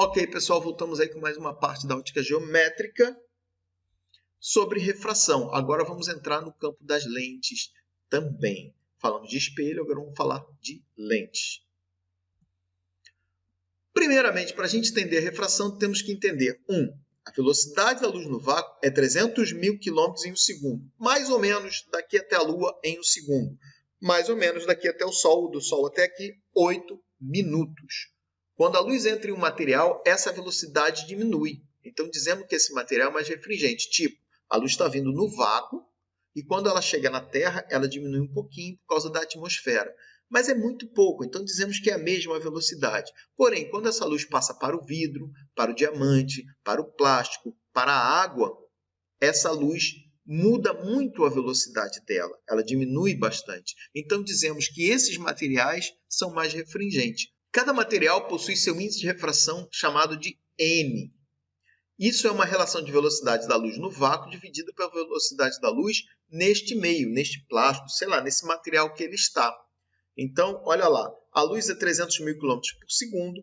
Ok, pessoal, voltamos aí com mais uma parte da ótica geométrica sobre refração. Agora vamos entrar no campo das lentes também. Falamos de espelho, agora vamos falar de lentes. Primeiramente, para a gente entender a refração, temos que entender, a velocidade da luz no vácuo é 300 mil quilômetros em um segundo. Mais ou menos daqui até a Lua em um segundo. Mais ou menos daqui até o Sol, do Sol até aqui, 8 minutos. Quando a luz entra em um material, essa velocidade diminui. Então, dizemos que esse material é mais refringente. Tipo, a luz está vindo no vácuo e quando ela chega na Terra, ela diminui um pouquinho por causa da atmosfera. Mas é muito pouco, então dizemos que é a mesma velocidade. Porém, quando essa luz passa para o vidro, para o diamante, para o plástico, para a água, essa luz muda muito a velocidade dela, ela diminui bastante. Então dizemos que esses materiais são mais refringentes. Cada material possui seu índice de refração chamado de M. Isso é uma relação de velocidade da luz no vácuo dividida pela velocidade da luz neste meio, neste plástico, sei lá, nesse material que ele está. Então, olha lá, a luz é 300 mil km por segundo.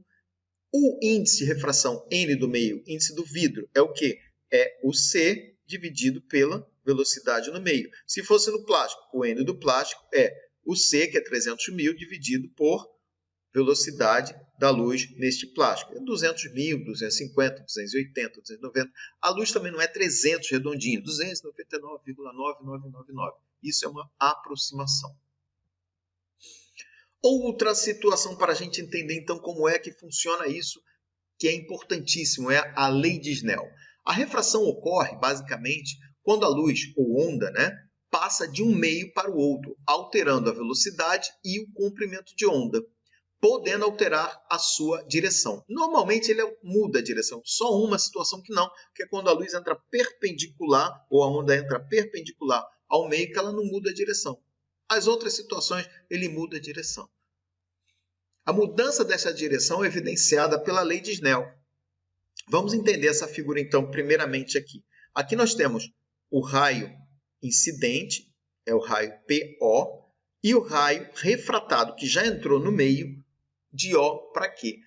O índice de refração N do meio, índice do vidro, é o quê? É o C dividido pela velocidade no meio. Se fosse no plástico, o N do plástico é o C, que é 300 mil, dividido por velocidade da luz neste plástico. É 200 mil, 250, 280, 290. A luz também não é 300 redondinho, 299,9999. Isso é uma aproximação. Outra situação para a gente entender, então, como é que funciona isso, que é importantíssimo, é a lei de Snell. A refração ocorre, basicamente, quando a luz, ou onda, passa de um meio para o outro, alterando a velocidade e o comprimento de onda, podendo alterar a sua direção. Normalmente ele muda a direção, só uma situação que não, que é quando a luz entra perpendicular, ou a onda entra perpendicular ao meio, que ela não muda a direção. As outras situações, ele muda a direção. A mudança dessa direção é evidenciada pela lei de Snell. Vamos entender essa figura, então, primeiramente aqui. Aqui nós temos o raio incidente, é o raio PO, e o raio refratado, que já entrou no meio, de O para Q.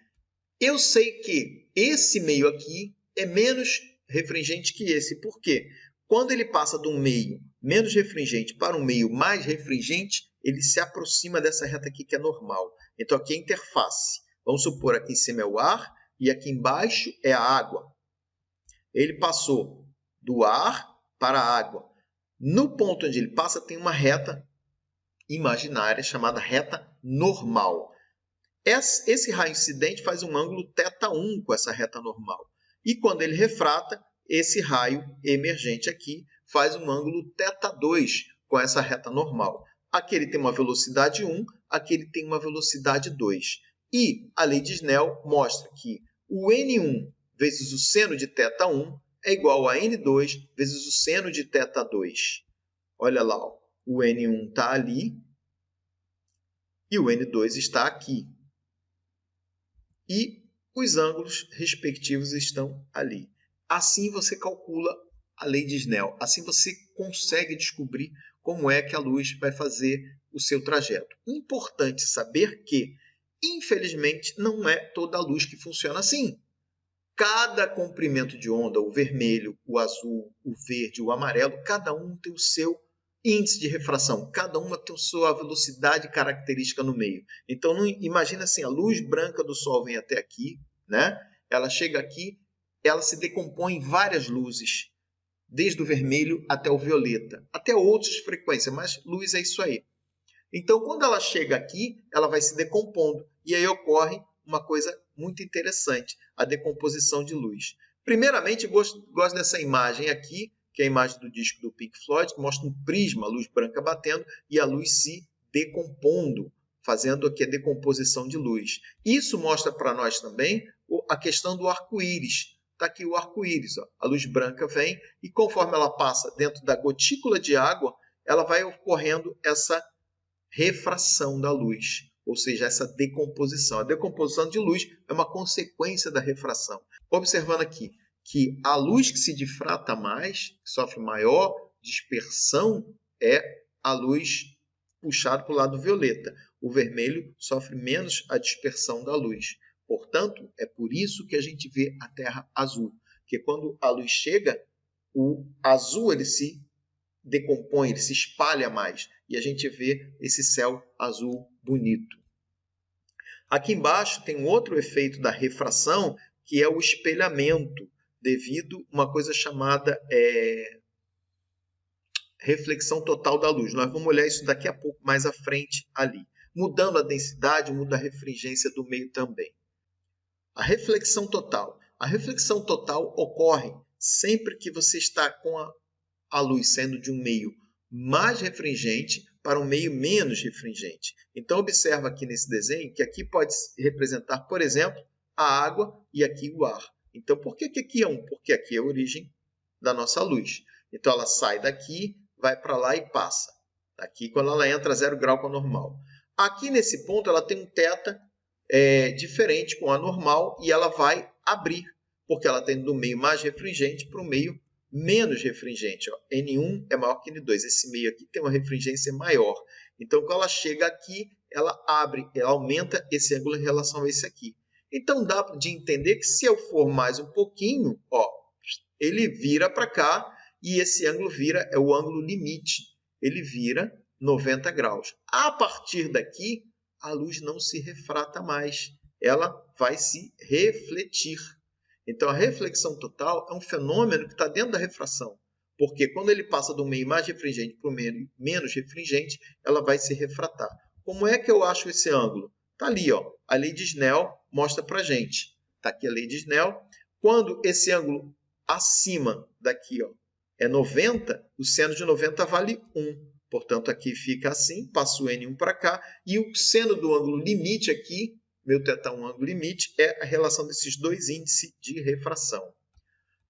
Eu sei que esse meio aqui é menos refringente que esse. Por quê? Quando ele passa de um meio menos refringente para um meio mais refringente, ele se aproxima dessa reta aqui que é normal. Então, aqui é a interface. Vamos supor, aqui em cima é o ar e aqui embaixo é a água. Ele passou do ar para a água. No ponto onde ele passa, tem uma reta imaginária chamada reta normal. Esse raio incidente faz um ângulo θ1 com essa reta normal. E quando ele refrata, esse raio emergente aqui faz um ângulo θ2 com essa reta normal. Aqui ele tem uma velocidade 1, aqui ele tem uma velocidade 2. E a lei de Snell mostra que o N1 vezes o seno de θ1 é igual a N2 vezes o seno de θ2. Olha lá, ó, o N1 está ali e o N2 está aqui. E os ângulos respectivos estão ali. Assim você calcula a lei de Snell. Assim você consegue descobrir como é que a luz vai fazer o seu trajeto. Importante saber que, infelizmente, não é toda a luz que funciona assim. Cada comprimento de onda, o vermelho, o azul, o verde, o amarelo, cada um tem o seu índice de refração, cada uma tem a sua velocidade característica no meio. Então, não, imagina assim, a luz branca do Sol vem até aqui, ela chega aqui, ela se decompõe em várias luzes, desde o vermelho até o violeta, até outras frequências, mas luz é isso aí. Então, quando ela chega aqui, ela vai se decompondo, e aí ocorre uma coisa muito interessante, a decomposição de luz. Primeiramente, gosto dessa imagem aqui, que é a imagem do disco do Pink Floyd, que mostra um prisma, a luz branca batendo e a luz se decompondo, fazendo aqui a decomposição de luz. Isso mostra para nós também a questão do arco-íris. Está aqui o arco-íris, a luz branca vem e conforme ela passa dentro da gotícula de água, ela vai ocorrendo essa refração da luz, ou seja, essa decomposição. A decomposição de luz é uma consequência da refração. Observando aqui que a luz que se difrata mais, que sofre maior dispersão, é a luz puxada para o lado violeta. O vermelho sofre menos a dispersão da luz. Portanto, é por isso que a gente vê a Terra azul, porque quando a luz chega, o azul ele se decompõe, ele se espalha mais e a gente vê esse céu azul bonito. Aqui embaixo tem um outro efeito da refração, que é o espelhamento, devido a uma coisa chamada reflexão total da luz. Nós vamos olhar isso daqui a pouco, mais à frente ali. Mudando a densidade, muda a refringência do meio também. A reflexão total. A reflexão total ocorre sempre que você está com a luz saindo de um meio mais refringente para um meio menos refringente. Então, observa aqui nesse desenho que aqui pode representar, por exemplo, a água e aqui o ar. Então, por que aqui é 1? Porque aqui é a origem da nossa luz. Então, ela sai daqui, vai para lá e passa. Aqui, quando ela entra, 0 grau com a normal. Aqui, nesse ponto, ela tem um θ diferente com a normal e ela vai abrir, porque ela tem do meio mais refringente para o meio menos refringente. Ó. N1 é maior que N2. Esse meio aqui tem uma refringência maior. Então, quando ela chega aqui, ela abre, ela aumenta esse ângulo em relação a esse aqui. Então, dá de entender que se eu for mais um pouquinho, ó, ele vira para cá e esse ângulo vira, é o ângulo limite. Ele vira 90 graus. A partir daqui, a luz não se refrata mais. Ela vai se refletir. Então, a reflexão total é um fenômeno que está dentro da refração. Porque quando ele passa do meio mais refringente para o meio menos refringente, ela vai se refratar. Como é que eu acho esse ângulo? Está ali, ó. A lei de Snell mostra para a gente. Está aqui a lei de Snell. Quando esse ângulo acima daqui ó, é 90, o seno de 90 vale 1. Portanto, aqui fica assim, passo o N1 para cá. E o seno do ângulo limite aqui, meu θ1 ângulo limite, é a relação desses dois índices de refração.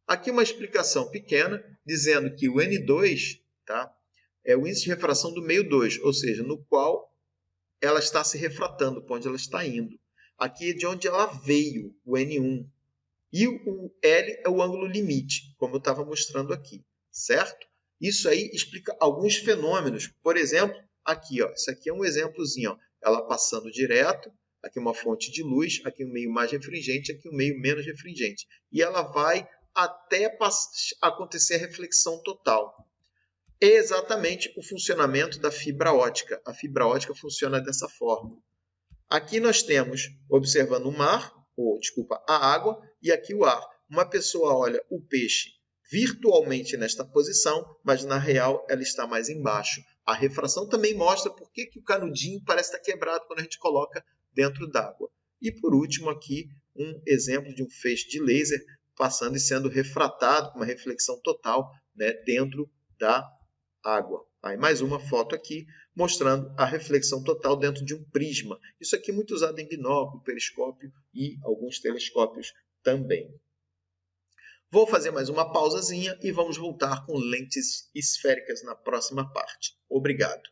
Aqui uma explicação pequena, dizendo que o N2 tá, é o índice de refração do meio 2, ou seja, no qual ela está se refratando, para onde ela está indo. Aqui é de onde ela veio, o N1. E o L é o ângulo limite, como eu estava mostrando aqui, certo? Isso aí explica alguns fenômenos. Por exemplo, aqui, ó, isso aqui é um exemplozinho. Ó, ela passando direto, aqui uma fonte de luz, aqui um meio mais refringente, aqui um meio menos refringente. E ela vai até acontecer a reflexão total. É exatamente o funcionamento da fibra ótica. A fibra ótica funciona dessa forma. Aqui nós temos, observando o mar, a água, e aqui o ar. Uma pessoa olha o peixe virtualmente nesta posição, mas na real ela está mais embaixo. A refração também mostra por que o canudinho parece estar quebrado quando a gente coloca dentro d'água. E por último aqui, um exemplo de um feixe de laser passando e sendo refratado com uma reflexão total, né, dentro da água. Aí mais uma foto aqui mostrando a reflexão total dentro de um prisma. Isso aqui é muito usado em binóculo, periscópio e alguns telescópios também. Vou fazer mais uma pausazinha e vamos voltar com lentes esféricas na próxima parte. Obrigado.